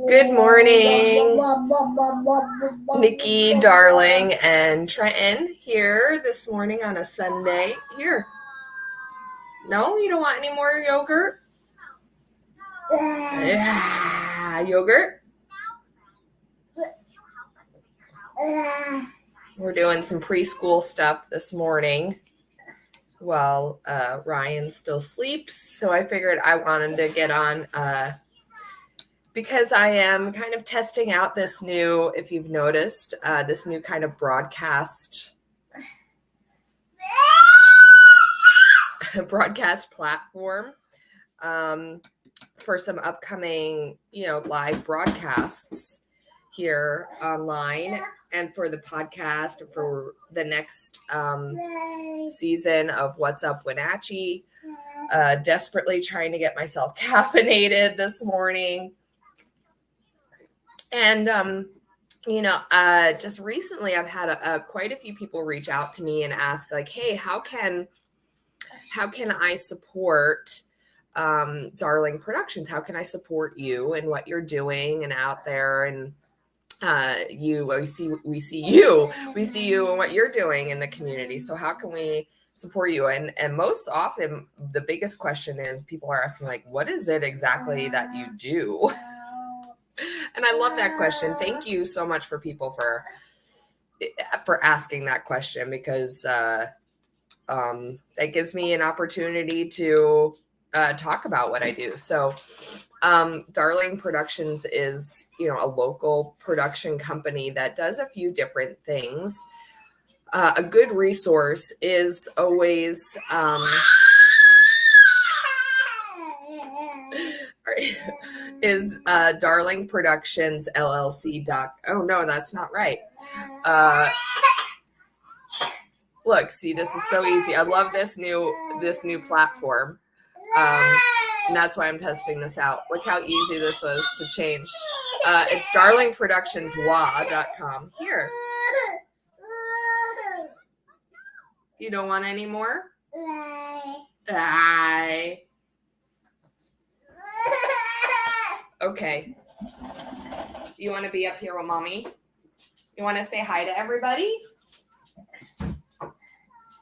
Good morning, Nikki, Darling, and Trenton here this morning on a Sunday. Here. No, you don't want any more yogurt? Yeah, yogurt? We're doing some preschool stuff this morning while Ryan still sleeps. So I figured I wanted to get on because I am kind of testing out this new, if you've noticed, this new kind of broadcast platform for some upcoming, live broadcasts here online and for the podcast for the next season of What's Up Wenatchee. Desperately trying to get myself caffeinated this morning. And, just recently I've had quite a few people reach out to me and ask like, hey, how can I support Darling Productions? How can I support you and what you're doing and out there? And we see you and what you're doing in the community. So how can we support you? And most often the biggest question is people are asking like, what is it exactly that you do? And I love that question. Thank you so much for people for asking that question, because that gives me an opportunity to talk about what I do. So Darling Productions is, a local production company that does a few different things. A good resource is always Darling Productions LLC. Oh no, that's not right. Look, see, this is so easy. I love this new platform. And that's why I'm testing this out. Look how easy this was to change. It's darlingproductionswa.com. Here. You don't want any more? Bye. Okay. You want to be up here with mommy? You want to say hi to everybody?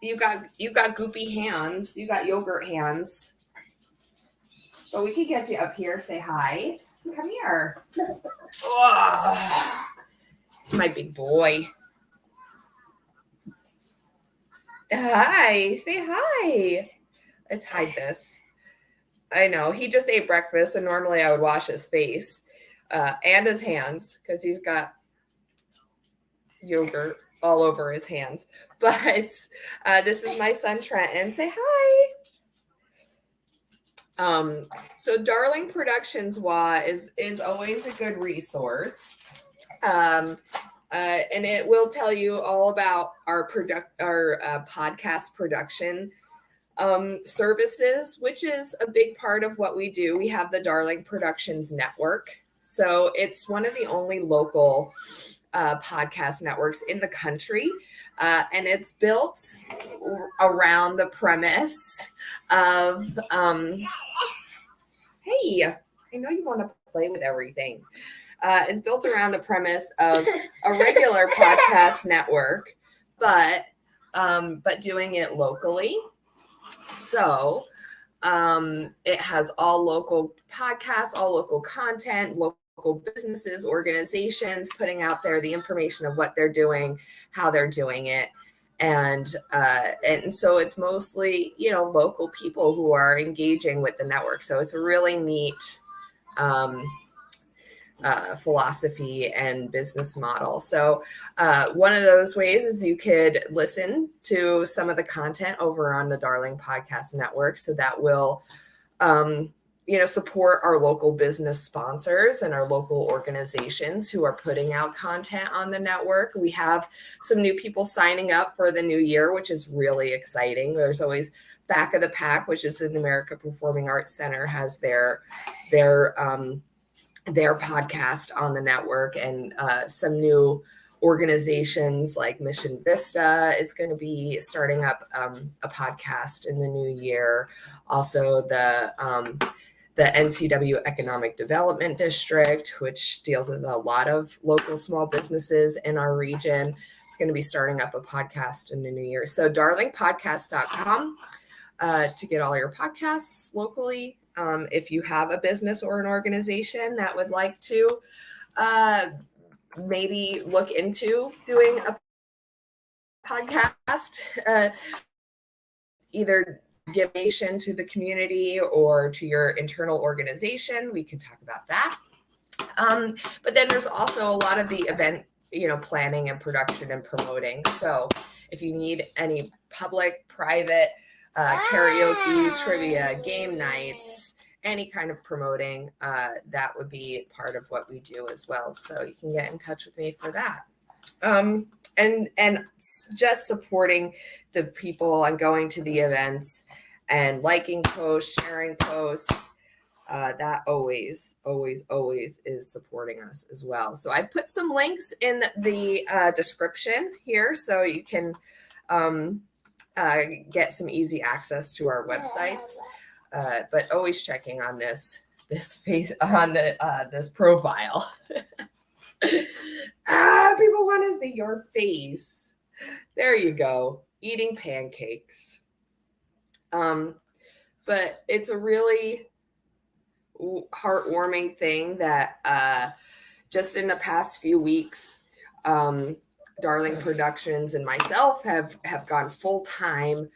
You got goopy hands. You got yogurt hands. But we could get you up here. Say hi. Come here. Oh, it's my big boy. Hi. Say hi. Let's hide this. I know. He just ate breakfast, and normally I would wash his face and his hands because he's got yogurt all over his hands. But this is my son, Trenton. Say hi. So Darling Productions is always a good resource. And it will tell you all about our podcast production services, which is a big part of what we do. We have the Darling Productions Network. So it's one of the only local podcast networks in the country. And it's built around the premise of, hey, I know you want to play with everything. It's built around the premise of a regular podcast network, but doing it locally. So it has all local podcasts, all local content, local businesses, organizations putting out there the information of what they're doing, how they're doing it. And so it's mostly, local people who are engaging with the network. So it's a really neat philosophy and business model. So one of those ways is you could listen to some of the content over on the Darling Podcast Network. So that will, support our local business sponsors and our local organizations who are putting out content on the network. We have some new people signing up for the new year, which is really exciting. There's always Back of the Pack, which is an America Performing Arts Center, has their podcast on the network, and some new organizations like Mission Vista is going to be starting up a podcast in the new year. Also, the NCW Economic Development District, which deals with a lot of local small businesses in our region, is going to be starting up a podcast in the new year. So darlingpodcast.com to get all your podcasts locally. If you have a business or an organization that would like to maybe look into doing a podcast, either give donation to the community or to your internal organization, we can talk about that. But then there's also a lot of the event, planning and production and promoting. So if you need any public, private, karaoke, trivia, game nights, any kind of promoting, that would be part of what we do as well. So you can get in touch with me for that. And just supporting the people and going to the events and liking posts, sharing posts, that always is supporting us as well. So I put some links in the description here so you can get some easy access to our websites. But always checking on this face on this profile. People want to see your face. There you go. Eating pancakes. But it's a really heartwarming thing that just in the past few weeks, Darling Productions and myself have gone full-time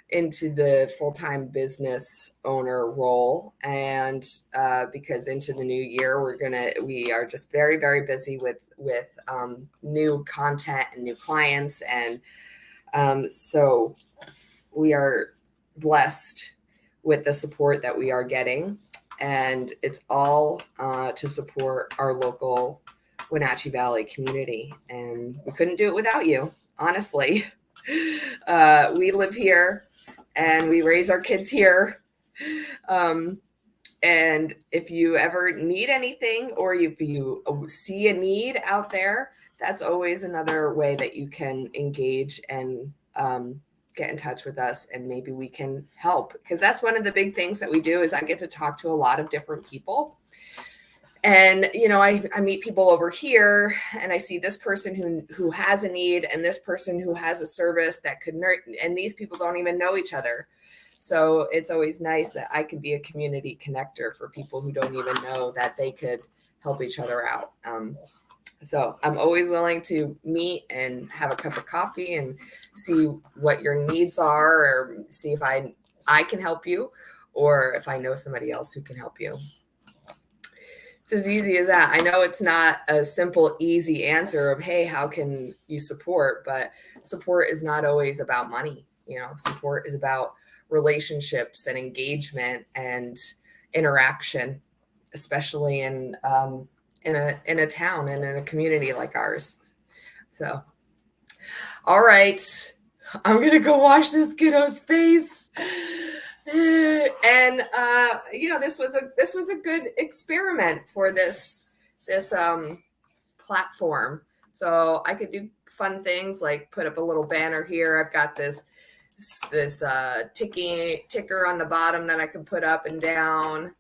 into the full-time business owner role. And because into the new year, we are just very, very busy with new content and new clients. And so we are blessed with the support that we are getting. And it's all to support our local Wenatchee Valley community. And we couldn't do it without you, honestly. We live here and we raise our kids here. And if you ever need anything or if you see a need out there, that's always another way that you can engage and get in touch with us, and maybe we can help. Because that's one of the big things that we do is I get to talk to a lot of different people. And, I meet people over here and I see this person who has a need and this person who has a service that could and these people don't even know each other. So it's always nice that I could be a community connector for people who don't even know that they could help each other out. So I'm always willing to meet and have a cup of coffee and see what your needs are, or see if I can help you, or if I know somebody else who can help you. It's as easy as that. I know it's not a simple, easy answer of, hey, how can you support? But support is not always about money. Support is about relationships and engagement and interaction, especially in a town and in a community like ours. So, all right, I'm gonna go wash this kiddo's face. And this was a good experiment for this platform. So I could do fun things like put up a little banner here. I've got this ticker on the bottom that I can put up and down.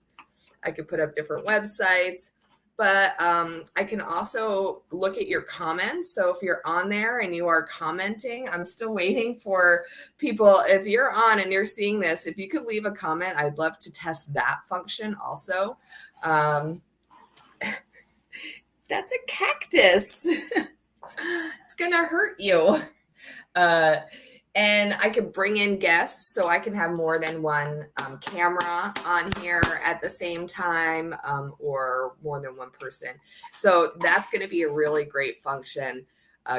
I could put up different websites. But I can also look at your comments. So if you're on there and you are commenting, I'm still waiting for people. If you're on and you're seeing this, if you could leave a comment, I'd love to test that function also. That's a cactus. It's going to hurt you. And I could bring in guests, so I can have more than one camera on here at the same time, or more than one person. So that's going to be a really great function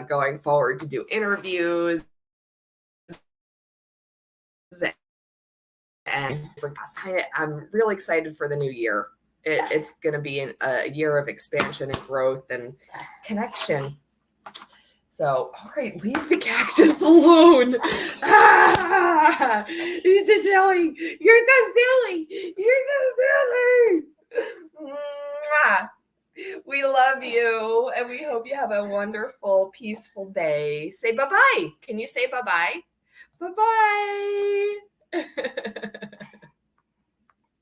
going forward to do interviews. And I'm really excited for the new year. It's going to be a year of expansion and growth and connection. So, all right, leave the cactus alone. You're so silly. You're so silly. You're so silly. We love you, and we hope you have a wonderful, peaceful day. Say bye-bye. Can you say bye-bye? Bye-bye.